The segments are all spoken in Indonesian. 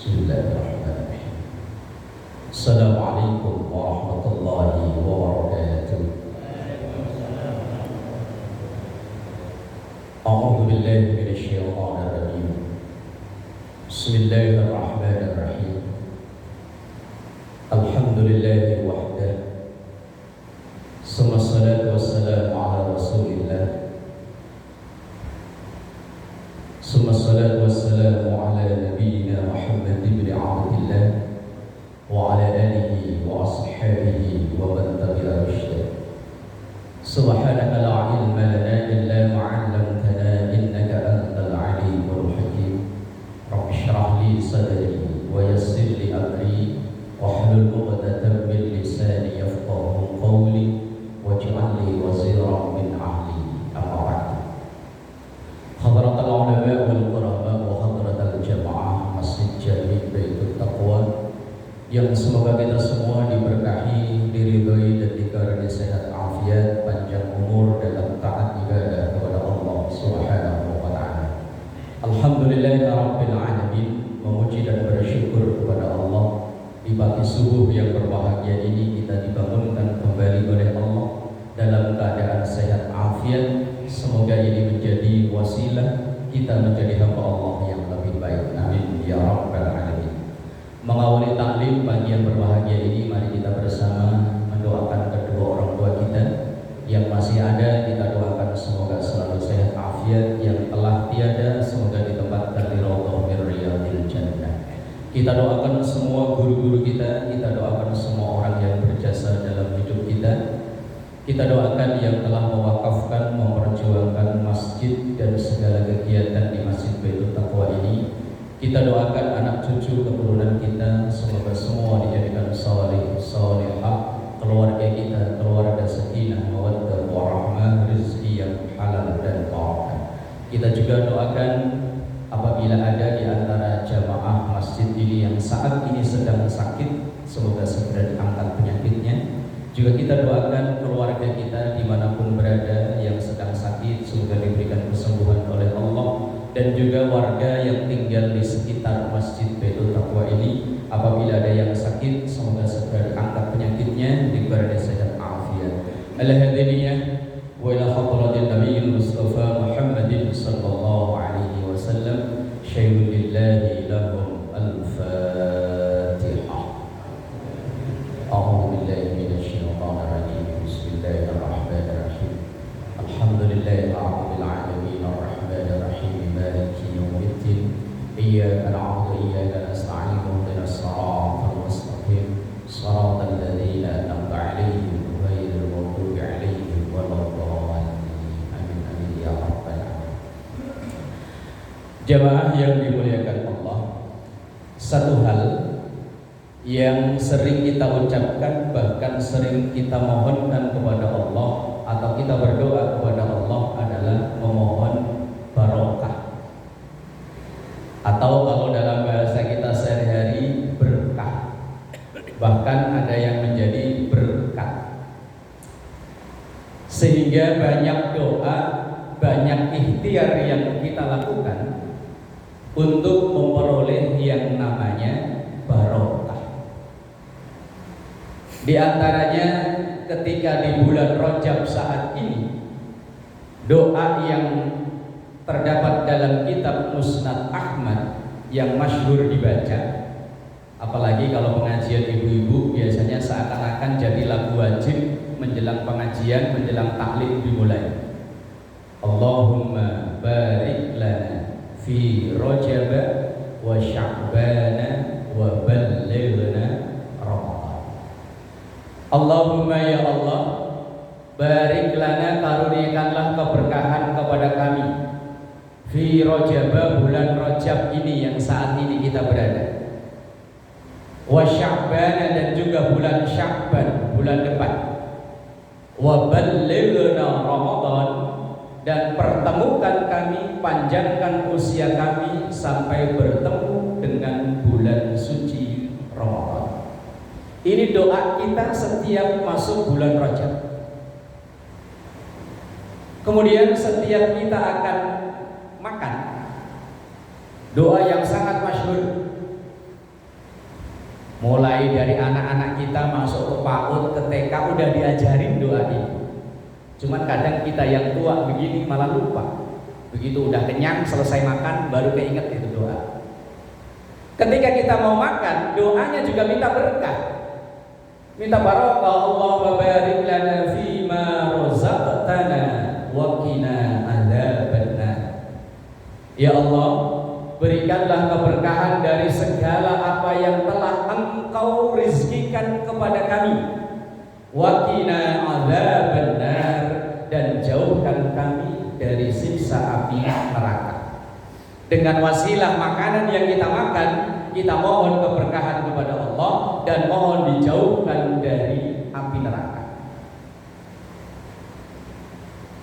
Bismillahirrahmanirrahim. Assalamualaikum warahmatullahi wabarakatuh. A'udzu billahi minasy syaithanir rajim. Bismillahirrahmanirrahim. Alhamdulillahi wahdahu. Wassalatu wassalamu ala Rasulillah. Wassalatu wassalamu ala nabiyyina Muhammad ibn Abdillah wa ala alihi wa ashabihi wa man tabi'a rusydah. Subhanaka la ilma lana illa ma 'allamtana innaka antal alimul hakim. Rabbi shrah li sadri wa yassir li amri wahlul 'uqdatam min lisani yafqahu qawli waj'al li waziran min ahli. Amma ba'd. Hadratal ulama wal qurama wa hadratal jamaah Masjid Jami Baitul Taqwa, yang semoga kita semua diberkahi, diridhoi dan dikaruniai sehat afiat, panjang umur dalam taat ibadah kepada Allah Subhanahu wa taala. Alhamdulillahirabbil alamin, memuji dan bersyukur kepada Allah di pagi subuh yang berbahagia ini kita dibangunkan kembali oleh Allah dalam keadaan sehat afiat. Semoga ini menjadi wasilah kita menjadi hamba Allah yang lebih baik. Amin ya rabbal alamin. Mengawali taklim pagi yang berbahagia ini, mari kita bersama mendoakan kedua orang tua kita yang masih ada. Kita doakan semoga selalu sehat afiat, yang telah tiada semoga ditempatkan di raudhah min riyadil jannah. Kita doakan semua guru-guru kita doakan semua orang yang berjasa dalam hidup kita. Kita doakan yang telah mewakafkan, memperjuangkan masjid dan segala kegiatan di Masjid Baitul Taqwa ini. Kita doakan anak cucu keturunan kita, semoga semua dijadikan salih, salihah, keluarga kita, keluarga sakinah, mawaddah, warahmah, rezeki yang halal dan barakah. Kita juga doakan apabila ada di antara jamaah masjid ini yang saat ini sedang sakit, semoga segera diangkat penyakitnya. Juga kita doakan keluarga kita dimanapun berada yang sedang sakit, semoga diberikan kesembuhan oleh Allah. Dan juga warga yang tinggal di sekitar Masjid Baitul Taqwa ini, apabila ada yang sakit, semoga segera diangkat penyakitnya, diberi sehat afiat. Al-hadiniyah wa ila hadratin Nabiyil Mustafa Muhammadin sallallahu alaihi wasallam. Syai'un lillahi lahum al-Fatihah. A'udzu billahi minasy syaithanir rajim. Bismillahirrahmanirrahim. Alhamdulillahirabbil alamin arrahmanir rahim maliki yaumiddin. Iyyaka na'budu wa iyyaka nasta'in ihdinas siratal mustaqim siratal ladzina an'amta 'alaihim ghairil maghdubi 'alaihim waladdallin. Amin amin ya rabbal alamin. Jamaah yang dimuliakan Allah, satu hal yang sering kita ucapkan, bahkan sering kita mohonkan kepada Allah atau kita berdoa kepada Allah adalah memohon barokah, atau kalau dalam bahasa kita sehari-hari berkah. Bahkan ada yang menjadi berkat. Sehingga banyak doa, banyak ikhtiar yang kita lakukan untuk memperoleh yang namanya barokah. Di antaranya ketika di bulan Rajab saat ini, doa yang terdapat dalam kitab Musnad Ahmad yang masyhur dibaca, apalagi kalau pengajian ibu-ibu biasanya seakan-akan jadi lagu wajib menjelang pengajian, menjelang taklim dimulai. Allahumma barik lana fi Rajab wa Sya'ban wa ballighna Ramadan. Allahumma ya Allah, barik lana, karuniakanlah keberkahan kepada kami fi Rajab, bulan Rajab ini yang saat ini kita berada, wa Sya'ban, dan juga bulan Sya'ban, bulan depan, wa ballighna Ramadan, dan pertemukan kami, panjangkan usia kami sampai bertemu dengan bulan suci Ramadan. Ini doa kita setiap masuk bulan Rajab. Kemudian setiap kita akan makan, doa yang sangat masyhur, Mulai dari anak-anak kita masuk ke PAUD, ke TK udah diajarin doa ini. Cuman kadang kita yang tua begini malah lupa. Begitu udah kenyang, selesai makan, baru keinget itu doa. Ketika kita mau makan, doanya juga minta berkah. Minta barokah, Allahumma barik lana fima razaqtana wa qina adzabannar. Ya Allah, berikanlah keberkahan dari segala apa yang telah Engkau rizkikan kepada kami. Wa qina adzabannar, dan jauhkan kami dari siksa api neraka. Dengan wasilah makanan yang kita makan, kita mohon keberkahan kepada Allah dan mohon dijauhkan dari api neraka.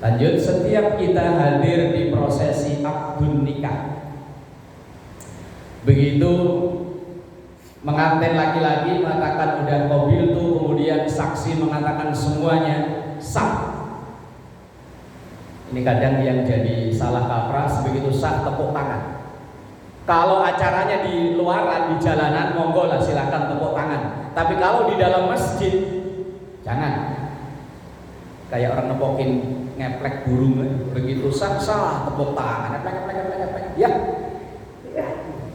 Lanjut, setiap kita hadir di prosesi akdun nikah, begitu mengantin laki-laki mengatakan udah qabil tuh, kemudian saksi mengatakan semuanya sah. Ini kadang yang jadi salah kaprah, begitu sah tepuk tangan. Kalau acaranya di luaran, di jalanan, monggo lah silakan tepuk tangan. Tapi kalau di dalam masjid, jangan. Kayak orang nepokin ngeplek burung, begitu sah tepuk tangan, ngeplek. Ya.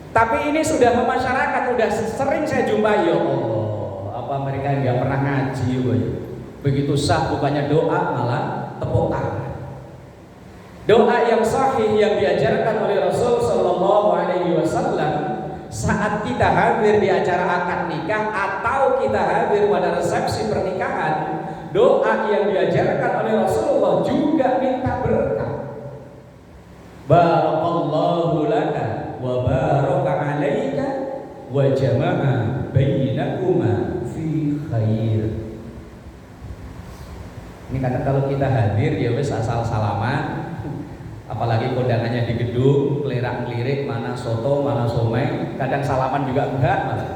Tapi ini sudah memasyarakat, sudah sering saya jumpai. Ya Allah, apa mereka nggak pernah ngaji? Begitu sah bukannya doa, malah tepuk tangan. Doa yang sahih yang diajarkan oleh Rasul Sallallahu Alaihi Wasallam saat kita hadir di acara akad nikah atau kita hadir pada resepsi pernikahan, doa yang diajarkan oleh Rasulullah juga minta berkah. Barakallahu laka wa baraka alaika wa jama'a bainakuma fi khair. Ini karena kalau kita hadir ya wes asal salaman, apalagi kondangannya di gedung, kelirak-kelirik, mana soto, mana somai, kadang salaman juga enggak malah.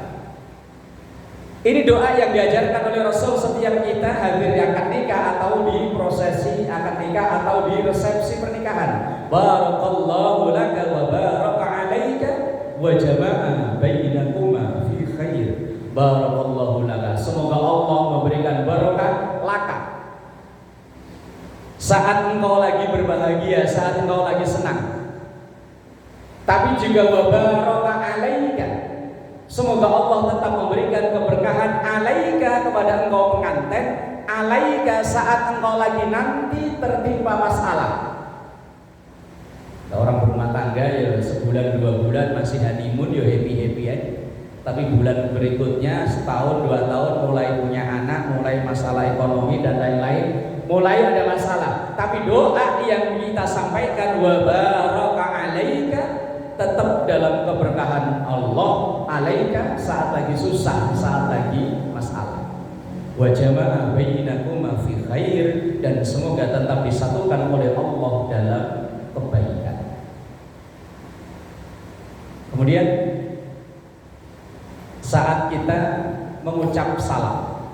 Ini doa yang diajarkan oleh Rasul setiap kita hadir di akad nikah atau di prosesi akad nikah atau di resepsi pernikahan. Barakallahu laka wa baraka alaika wa jama'a bainakuma fi khair. Barakallahu laka, semoga Allah memberikan barokah laka saat engkau lagi berbahagia, saat engkau lagi senang. Tapi juga wa baraka alaika, semoga Allah tetap memberikan keberkahan alaika kepada engkau pengantin, alaika saat engkau lagi nanti tertimpa masalah. Orang berumah tangga ya sebulan 2 bulan masih honeymoon ya happy aja. Tapi bulan berikutnya setahun 2 tahun mulai punya anak, mulai masalah ekonomi dan lain-lain, mulai ada masalah. Tapi doa yang kita sampaikan wa baraka alaika tetap dalam keberkahan Allah alaika saat lagi susah, saat lagi masalah. Wa jama'a bainakuma fi khair, dan semoga tetap disatukan oleh Allah dalam kebaikan. Kemudian saat kita mengucap salam,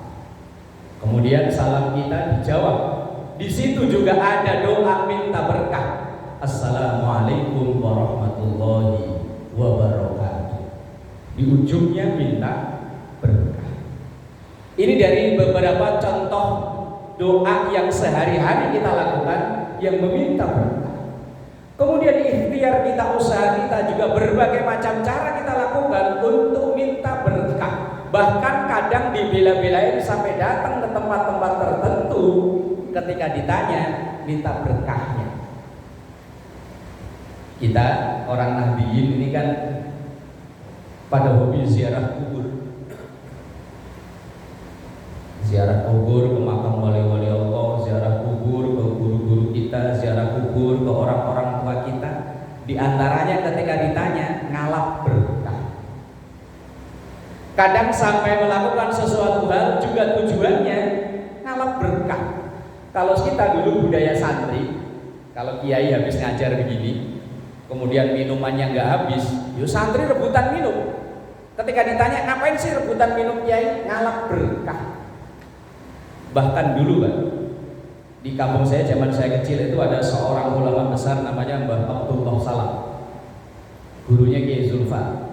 kemudian salam kita dijawab, di situ juga ada doa minta berkah. Assalamualaikum warahmatullahi wabarakatuh. Di ujungnya minta berkah. Ini dari beberapa contoh doa yang sehari-hari kita lakukan yang meminta berkah. Kemudian ikhtiar kita, usaha kita juga berbagai macam cara kita lakukan untuk minta berkah. Bahkan kadang dibela-belain sampai datang ke tempat-tempat tertentu ketika ditanya minta berkahnya. Kita orang Nahdiyin ini kan pada hobi ziarah kubur. Ziarah kubur ke makam wali-wali Allah, ziarah kubur ke guru-guru kita, ziarah kubur ke orang-orang tua kita. Di antaranya ketika ditanya ngalap berkah. Kadang sampai melakukan sesuatu hal juga tujuannya ngalap berkah. Kalau kita dulu budaya santri, kalau kiai habis ngajar begini, kemudian minumannya nggak habis, yuk santri rebutan minum. Ketika ditanya ngapain sih rebutan minum kiai, ngalap berkah. Bahkan dulu Pak, di kampung saya zaman saya kecil itu ada seorang ulama besar namanya Mbah Abdullah Salam, gurunya Kiai Zulfa.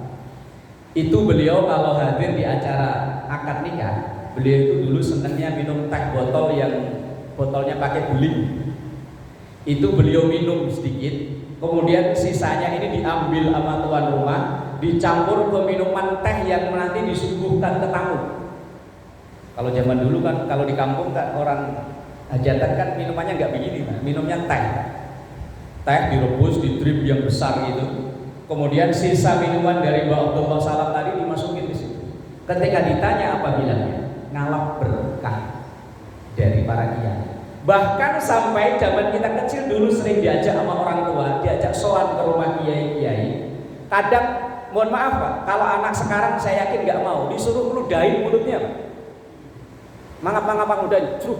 Itu beliau kalau hadir di acara akad nikah, beliau itu dulu senangnya minum teh botol yang botolnya pakai beling. Itu beliau minum sedikit, kemudian sisanya ini diambil sama tuan rumah, dicampur ke minuman teh yang nanti disuguhkan ke tamu. Kalau zaman dulu kan, kalau di kampung kan orang hajatan kan minumannya nggak begini, minumnya teh. Teh direbus di drip yang besar gitu. Kemudian sisa minuman dari Mbak Abdullah Salam tadi dimasukin di situ. Ketika ditanya apa bilangnya? Ngalap berkah dari para kiai. Bahkan sampai zaman kita kecil dulu sering diajak sama orang tua, diajak sowan ke rumah kiai-kiai. Kadang, mohon maaf Pak, kalau anak sekarang saya yakin nggak mau, disuruh ngeludahin mulutnya Pak. Mangap-mangap udah cuh.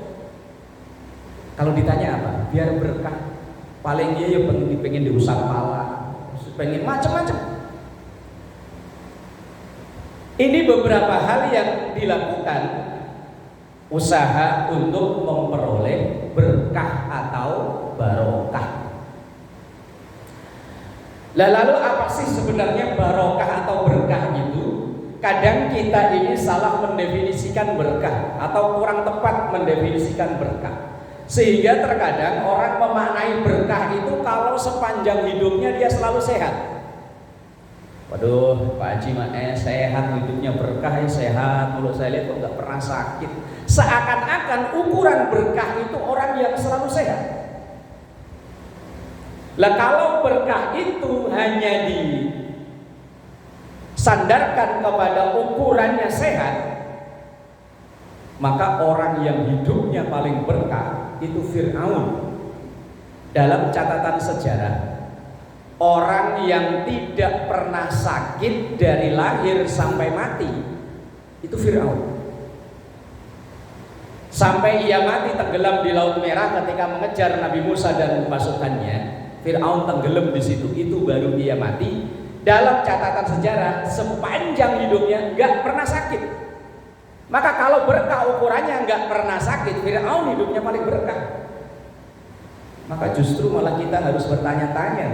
Kalau ditanya apa? Biar berkah. Paling dia ya pengen diusap pala. Pengen macam-macam. Ini beberapa hal yang dilakukan usaha untuk memperoleh berkah atau barokah. Lalu apa sih sebenarnya barokah atau berkah itu? Kadang kita ini salah mendefinisikan berkah atau kurang tepat mendefinisikan berkah. Sehingga terkadang orang memaknai berkah itu kalau sepanjang hidupnya dia selalu sehat. Waduh, Pak Haji sehat, hidupnya berkah ya sehat, mulut saya lihat kok nggak pernah sakit. Seakan-akan ukuran berkah itu orang yang selalu sehat. Lah kalau berkah itu hanya disandarkan kepada ukurannya sehat, maka orang yang hidupnya paling berkah itu Fir'aun. Dalam catatan sejarah, orang yang tidak pernah sakit dari lahir sampai mati itu Fir'aun. Sampai ia mati tenggelam di Laut Merah ketika mengejar Nabi Musa dan pasukannya. Fir'aun tenggelam di situ, itu baru ia mati. Dalam catatan sejarah, sepanjang hidupnya nggak pernah sakit. Maka kalau berkah ukurannya nggak pernah sakit, Fir'aun hidupnya paling berkah. Maka justru malah kita harus bertanya-tanya,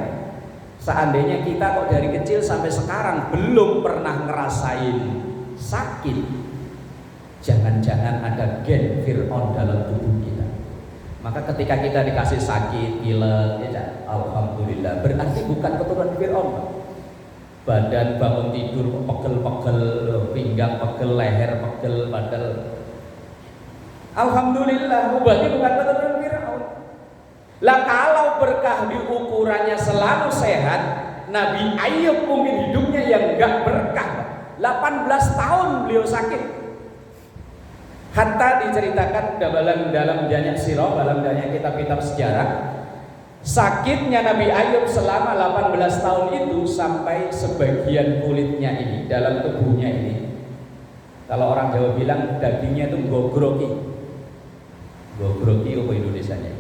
seandainya kita kok dari kecil sampai sekarang belum pernah ngerasain sakit, jangan-jangan ada gen Fir'aun dalam tubuh kita. Maka ketika kita dikasih sakit, pilek, ya, alhamdulillah, berarti bukan keturunan Fir'aun. Badan bangun tidur pegel-pegel, pinggang pegel, leher pegel, padahal alhamdulillah berarti bukan keturunan Fir'aun. Lah kalau berkah di ukurannya selalu sehat, Nabi Ayub mungkin hidupnya yang enggak berkah. 18 tahun beliau sakit. Hatta diceritakan dalam banyak sirah, dalam banyak kitab-kitab sejarah, sakitnya Nabi Ayub selama 18 tahun itu sampai sebagian kulitnya ini, dalam tubuhnya ini, kalau orang Jawa bilang dagingnya itu gogroki. Gogroki apa Indonesianya?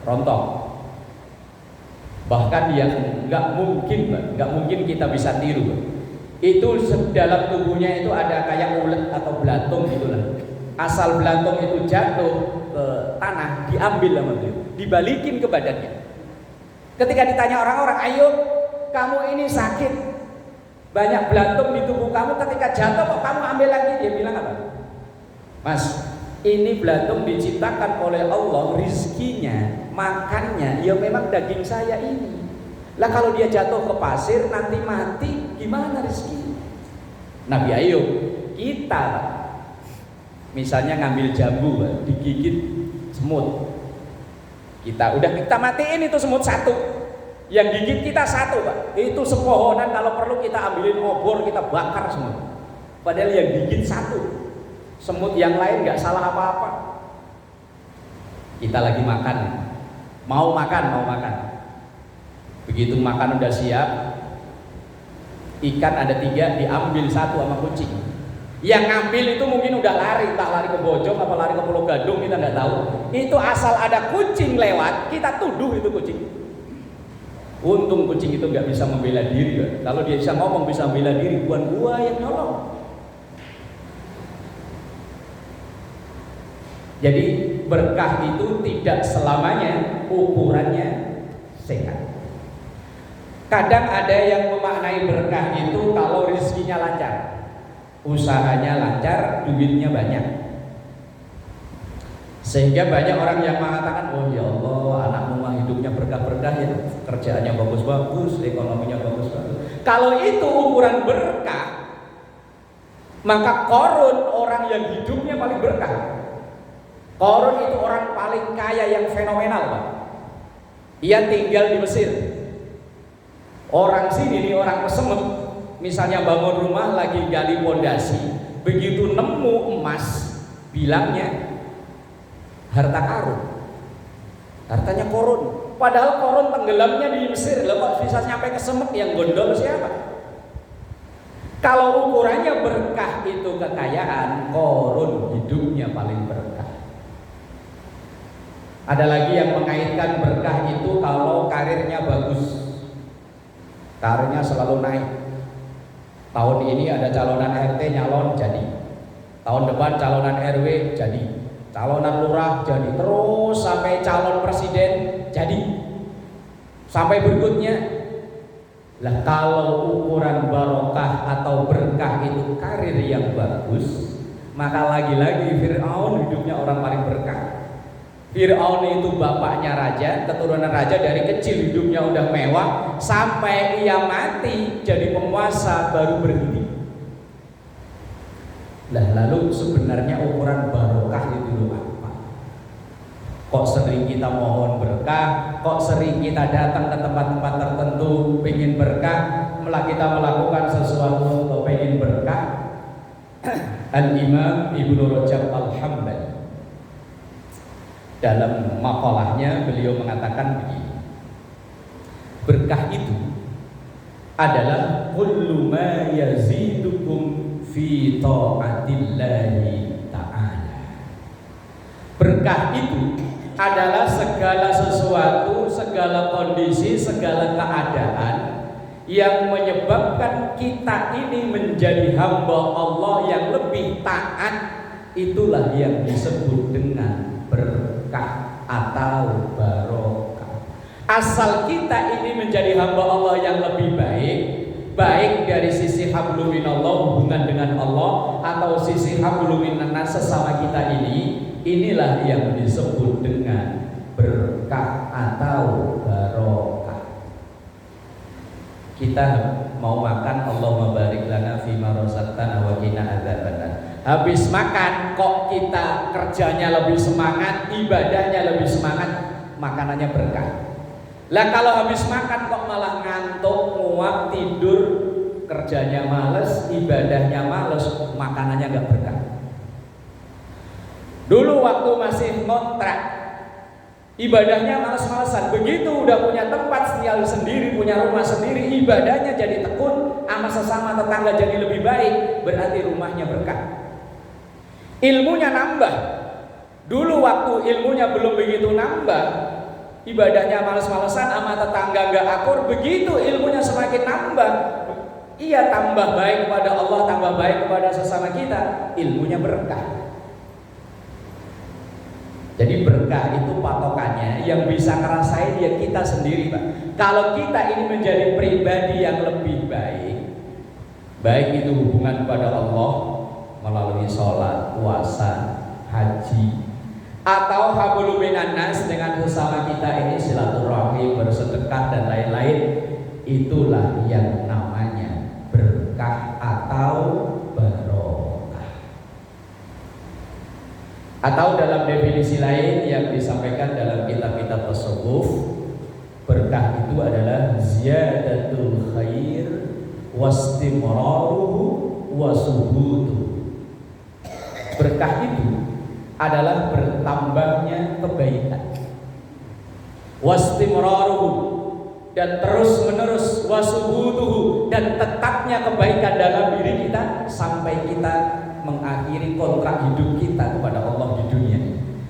Rontok. Bahkan yang nggak mungkin kita bisa tiru. Itu dalam tubuhnya itu ada kayak ulet atau belatung gitulah. Asal belatung itu jatuh ke tanah, diambil sama beliau, dibalikin ke badannya. Ketika ditanya orang-orang, Ayub, kamu ini sakit, banyak belatung di tubuh kamu, ketika jatuh kok kamu ambil lagi? Dia bilang apa? Mas, ini belatung diciptakan oleh Allah, rizkinya, makannya, ya memang daging saya ini. Lah kalau dia jatuh ke pasir nanti mati, gimana rizkinya? Nabi Ayub, kita misalnya ngambil jambu, digigit semut, kita matiin itu semut satu, yang gigit kita satu Pak, itu sepohonan, kalau perlu kita ambilin obor, kita bakar semua, padahal yang gigit satu. Semut yang lain nggak salah apa-apa. Kita lagi makan, mau makan. Begitu makan udah siap, ikan ada 3, diambil satu sama kucing. Yang ngambil itu mungkin udah lari, entah lari ke Bojong apa lari ke Pulau Gadung, kita nggak tahu. Itu asal ada kucing lewat, kita tuduh itu kucing. Untung kucing itu nggak bisa membela diri. Kalau dia bisa ngomong, bisa membela diri, bukan gua yang nolong. Jadi berkah itu tidak selamanya ukurannya sehat. Kadang ada yang memaknai berkah itu kalau rezekinya lancar, usahanya lancar, duitnya banyak. Sehingga banyak orang yang mengatakan, oh ya Allah, anakmu mah hidupnya berkah-berkah ya, kerjaannya bagus-bagus, ekonominya bagus-bagus. Kalau itu ukuran berkah, maka Qarun orang yang hidupnya paling berkah. Qarun itu orang paling kaya yang fenomenal, Pak. Ia tinggal di Mesir. Orang sini nih orang kesemet, misalnya bangun rumah lagi gali pondasi, begitu nemu emas, bilangnya harta karun, hartanya Qarun. Padahal Qarun tenggelamnya di Mesir, loh kok bisa sampai kesemet, yang gondol siapa? Kalau ukurannya berkah itu kekayaan, Qarun hidupnya paling berkah. Ada lagi yang mengaitkan berkah itu kalau karirnya bagus, karirnya selalu naik. Tahun ini ada calonan RT nyalon jadi, tahun depan calonan RW jadi, calonan lurah jadi, terus sampai calon presiden jadi, sampai berikutnya. Lah kalau ukuran barokah atau berkah itu karir yang bagus, maka lagi-lagi Fir'aun hidupnya orang paling berkah. Fir'aun itu bapaknya raja, keturunan raja, dari kecil hidupnya udah mewah, sampai ia mati jadi penguasa baru berhenti. Lah lalu sebenarnya ukuran barokah itu apa? Kok sering kita mohon berkah, kok sering kita datang ke tempat-tempat tertentu pengen berkah, malah kita melakukan sesuatu untuk pengen berkah. Al-Imam Ibnu Rajab Al-Hambali dalam makalahnya beliau mengatakan begini, berkah itu adalah kullu ma yazidukum fi ta'atillahi ta'ala. Berkah itu adalah segala sesuatu, segala kondisi, segala keadaan yang menyebabkan kita ini menjadi hamba Allah yang lebih taat. Itulah yang disebut dengan berkah atau barokah. Asal kita ini menjadi hamba Allah yang lebih baik, baik dari sisi hablum minallah, hubungan dengan Allah, atau sisi hablum minannas sesama kita ini, inilah yang disebut dengan berkah atau barokah. Kita mau makan, Allahumma barik lana fima razaqtana wa qina adzabannar. Habis makan kok kita kerjanya lebih semangat, ibadahnya lebih semangat, makanannya berkah. Lah kalau habis makan kok malah ngantuk, muak, tidur, kerjanya males, ibadahnya males, makanannya nggak berkah. Dulu waktu masih kontrak, ibadahnya males-malesan. Begitu udah punya tempat tinggal sendiri, punya rumah sendiri, ibadahnya jadi tekun, sama sesama tetangga jadi lebih baik, berarti rumahnya berkah. Ilmunya nambah. Dulu waktu ilmunya belum begitu nambah, ibadahnya males-malesan, sama tetangga gak akur. Begitu ilmunya semakin nambah, ia tambah baik kepada Allah, tambah baik kepada sesama kita, ilmunya berkah. Jadi berkah itu patokannya yang bisa ngerasain ya kita sendiri, Pak. Kalau kita ini menjadi pribadi yang lebih baik, baik itu hubungan kepada Allah melalui sholat, puasa, haji, atau hablum minannas dengan sesama kita ini silaturahmi, bersedekah dan lain-lain, itulah yang namanya berkah atau barokah. Atau dalam definisi lain yang disampaikan dalam kitab-kitab tasawuf, berkah itu adalah ziyadatul khair wastimraruhu wasubutuhu. Berkah itu adalah bertambahnya kebaikan, wastimraruhu, dan terus menerus, wasubutuhu, dan tetapnya kebaikan dalam diri kita sampai kita mengakhiri kontrak hidup kita kepada Allah di dunia.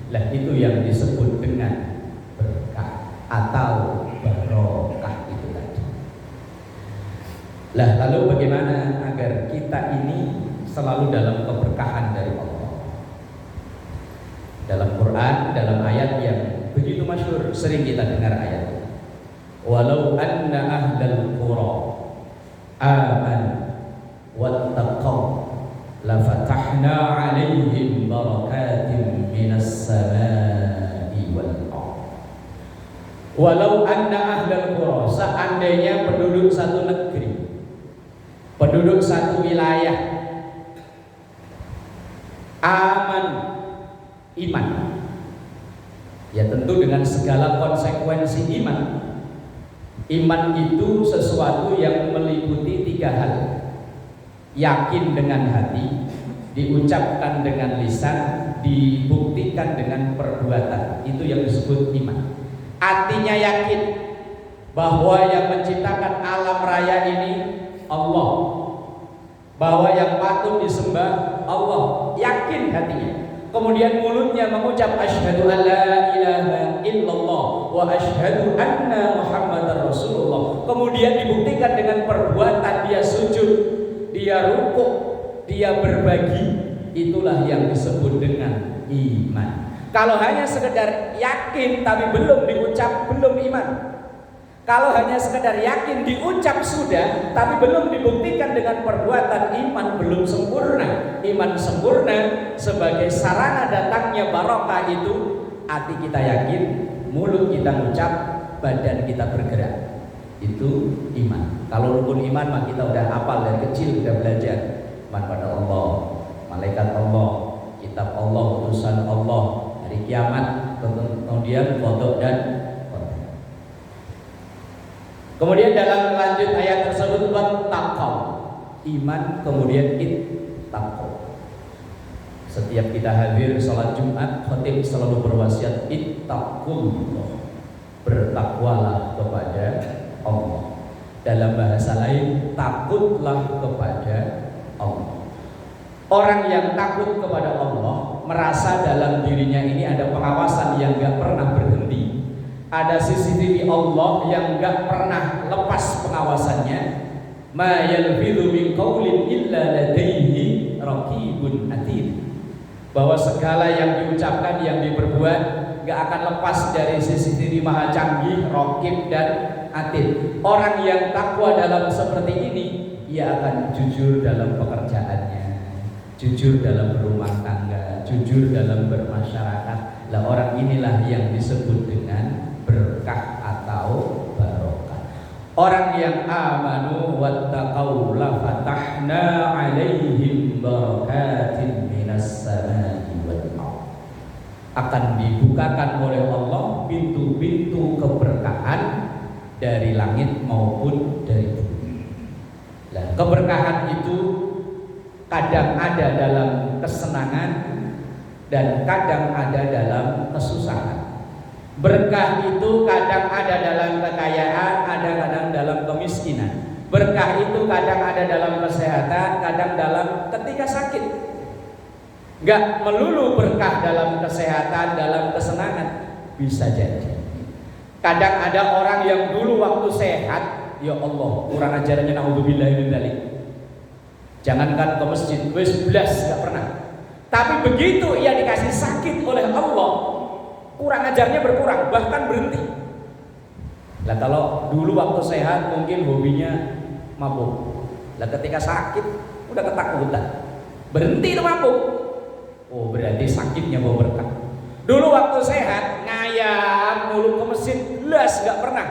Lah itu yang disebut dengan berkah atau barokah itu tadi. Lah lalu bagaimana agar kita ini selalu dalam keberkahan dari Allah? Dalam Quran, dalam ayat yang begitu masyhur, sering kita dengar ayat, walau anna ahlal amanu wattaqaw la fatahna 'alaihim barakatin minas samai wal ardh. Walau anna ahlal qura, seandainya penduduk satu negeri, penduduk satu wilayah, aman, iman, ya tentu dengan segala konsekuensi iman. Iman itu sesuatu yang meliputi 3 hal: yakin dengan hati, diucapkan dengan lisan, dibuktikan dengan perbuatan. Itu yang disebut iman. Artinya yakin bahwa yang menciptakan alam raya ini Allah, bahwa yang patut disembah Allah, yakin hatinya. Kemudian mulutnya mengucap asyhadu an la ilaha illallah wa asyhadu anna muhammadar rasulullah. Kemudian dibuktikan dengan perbuatan, dia sujud, dia rukuk, dia berbagi. Itulah yang disebut dengan iman. Kalau hanya sekedar yakin tapi belum diucap, belum iman. Kalau hanya sekedar yakin diucap sudah, tapi belum dibuktikan dengan perbuatan, iman belum sempurna. Iman sempurna sebagai sarana datangnya barokah itu hati kita yakin, mulut kita mengucap, badan kita bergerak. Itu iman. Kalau rukun iman mah kita udah hafal dari kecil, udah belajar. Iman pada Allah, malaikat Allah, kitab Allah, utusan Allah, hari kiamat, kemudian qada dan kemudian dalam lanjut ayat tersebut wattaqaw, iman, kemudian ittaqaw. Setiap kita hadir salat Jumat, khatib selalu berwasiat ittaqullah, bertakwalah kepada Allah. Dalam bahasa lain, takutlah kepada Allah. Orang yang takut kepada Allah merasa dalam dirinya ini ada pengawasan yang gak pernah berhenti. Ada CCTV Allah yang gak pernah lepas pengawasannya. Ma yalfidhu min qaulin illa ladaihi raqibun atid. Bahwa segala yang diucapkan, yang diperbuat gak akan lepas dari CCTV maha canggih, raqib dan atid. Orang yang takwa dalam seperti ini, ia akan jujur dalam pekerjaannya, jujur dalam berumah tangga, jujur dalam bermasyarakat. Lah orang inilah yang disebut dengan berkah atau barokah. Orang yang amanu wattaqau la fatahna 'alaihim barakatin minas samai wal ardh. Akan dibukakan oleh Allah pintu-pintu keberkahan dari langit maupun dari bumi. Nah, keberkahan itu kadang ada dalam kesenangan dan kadang ada dalam kesusahan. Berkah itu kadang ada dalam kekayaan, kadang dalam kemiskinan. Berkah itu kadang ada dalam kesehatan, kadang dalam ketika sakit. Gak melulu berkah dalam kesehatan, dalam kesenangan, bisa jadi. Kadang ada orang yang dulu waktu sehat, ya Allah, kurang ajarannya naudzubillah min dzalik. Jangankan ke masjid, wis blas gak pernah. Tapi begitu ia dikasih sakit oleh Allah, kurang ajarnya berkurang, bahkan berhenti. Lah kalau dulu waktu sehat mungkin hobinya mabuk. Lah ketika sakit udah ketakutan, berhenti itu mabuk. Oh berarti sakitnya mau berkah. Dulu waktu sehat ngayam mulu ke masjid, las gak pernah.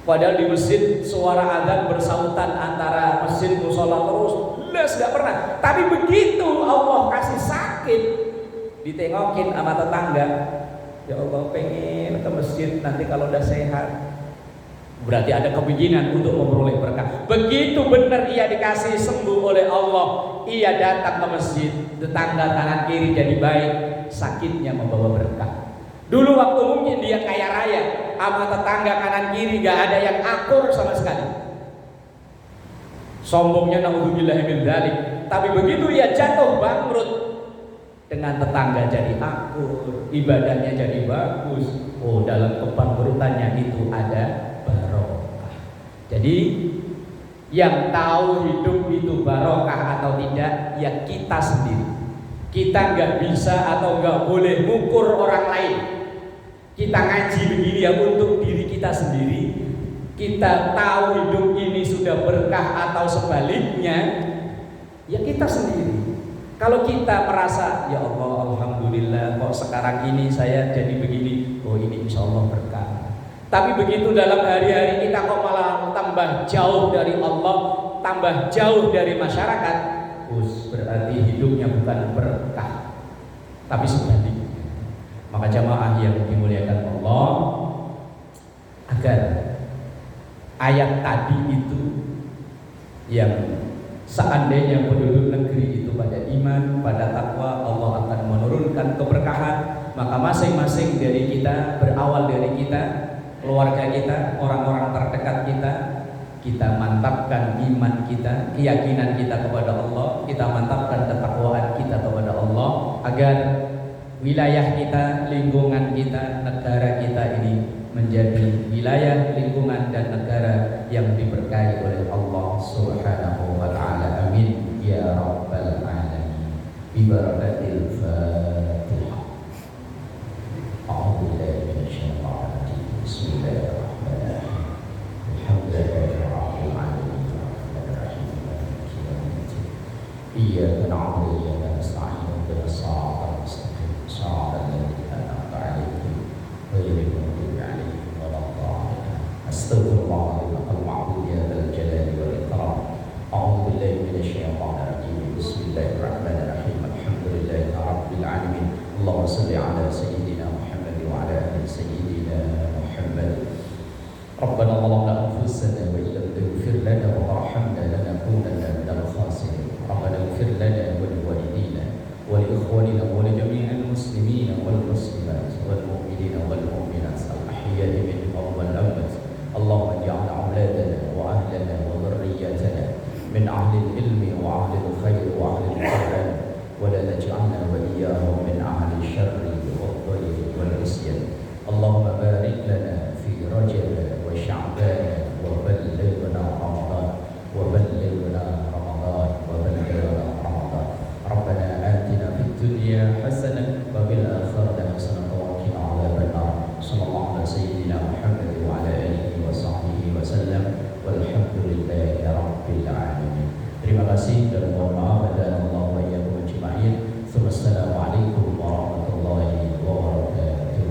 Padahal di masjid suara adzan bersautan antara masjid musola terus, las gak pernah. Tapi begitu Allah kasih sakit, ditengokin sama tetangga, ya Allah pengen ke masjid nanti kalau udah sehat. Berarti ada keinginan untuk memperoleh berkah. Begitu benar ia dikasih sembuh oleh Allah, ia datang ke masjid, tetangga tangan kiri jadi baik, sakitnya membawa berkah. Dulu waktu mungkin dia kaya raya, sama tetangga kanan kiri gak ada yang akur sama sekali. Sombongnya naudzubillah min dzalik. Tapi begitu ia jatuh bangkrut, dengan tetangga jadi akur, ibadahnya jadi bagus. Oh, dalam kebangkrutannya itu ada barokah. Jadi yang tahu hidup itu barokah atau tidak, ya kita sendiri. Kita nggak bisa atau nggak boleh ngukur orang lain. Kita ngaji begini ya untuk diri kita sendiri. kita tahu hidup ini sudah berkah atau sebaliknya, ya kita sendiri. Kalau kita merasa, ya Allah, alhamdulillah kok sekarang ini saya jadi begini, oh ini insya Allah berkah. Tapi begitu dalam hari-hari kita kok malah tambah jauh dari Allah, tambah jauh dari masyarakat, berarti hidupnya bukan berkah, tapi sebaliknya. Maka jamaah yang dimuliakan Allah, agar ayat tadi itu yang seandainya penduduk negeri itu pada iman, pada takwa, Allah akan menurunkan keberkahan, maka masing-masing dari kita, berawal dari kita, keluarga kita, orang-orang terdekat kita mantapkan iman kita, keyakinan kita kepada Allah, kita mantapkan ketakwaan kita kepada Allah, agar wilayah kita, lingkungan kita, negara kita ini menjadi wilayah, lingkungan dan negara yang diberkahi oleh Allah Subhanahu wa taala. Amin ya rabbal alamin. Bi barakatil Fatihah. A'udzu billahi minasyaitonir rajim. Bismillahirrahmanirrahim. Alhamdulillahirabbil alamin. Arrahmanirrahim. Maliki yaumiddin. Iyyaka na'budu wa iyyaka nasta'in. Ihdinas siratal mustaqim. Shiratal ladzina an'amta 'alaihim ghairil maghdubi 'alaihim waladdallin. Astaghfirullahaladzim al-ma'bud ya dzal jalali wal ikram. A'udzu billahi minasyaitonir rajim. Bismillahirrahmanirrahim. Alhamdulillahi rabbil alamin. Allahumma shalli ala sayyidina Muhammad wa ala ali sayyidina Muhammad. Rabbana zalamna anfusana wa illam taghfir lana wa tarhamna lanakunanna minal khasirin. Rabbana ighfir lana wa liwalidina wa li ikhwanina wa li jami'il muslimina wal muslimat wal mu'minina wal mu'minat al-ahya'i minhum wal amwat. Allahumma ij'al auladana wa ahlana wa dhurriyyatana min ahli al-ilmi wa ahli al-khair wa ahli al-quran wa la taj'alna wa iyyahum min ahli al-sharri wal-dhayri wal-isyan. Allahumma barik lana fi Rajab wa Sya'ban wa ballighna Ramadan wa ballighna Ramadan wa ballighna Ramadan. Rabbana atina fid dunya hasanah wa fil akhirati hasanah wa qina adzabannar. Sallallahu ala sayyidina Muhammad wa ala alihi wa sahbihi wa sallam. Walhamdulillahi rabbil alamin. Terima kasih dan mohon maaf dan Allah wa iyyakum ajma'in. Wassalamualaikum warahmatullahi wabarakatuh.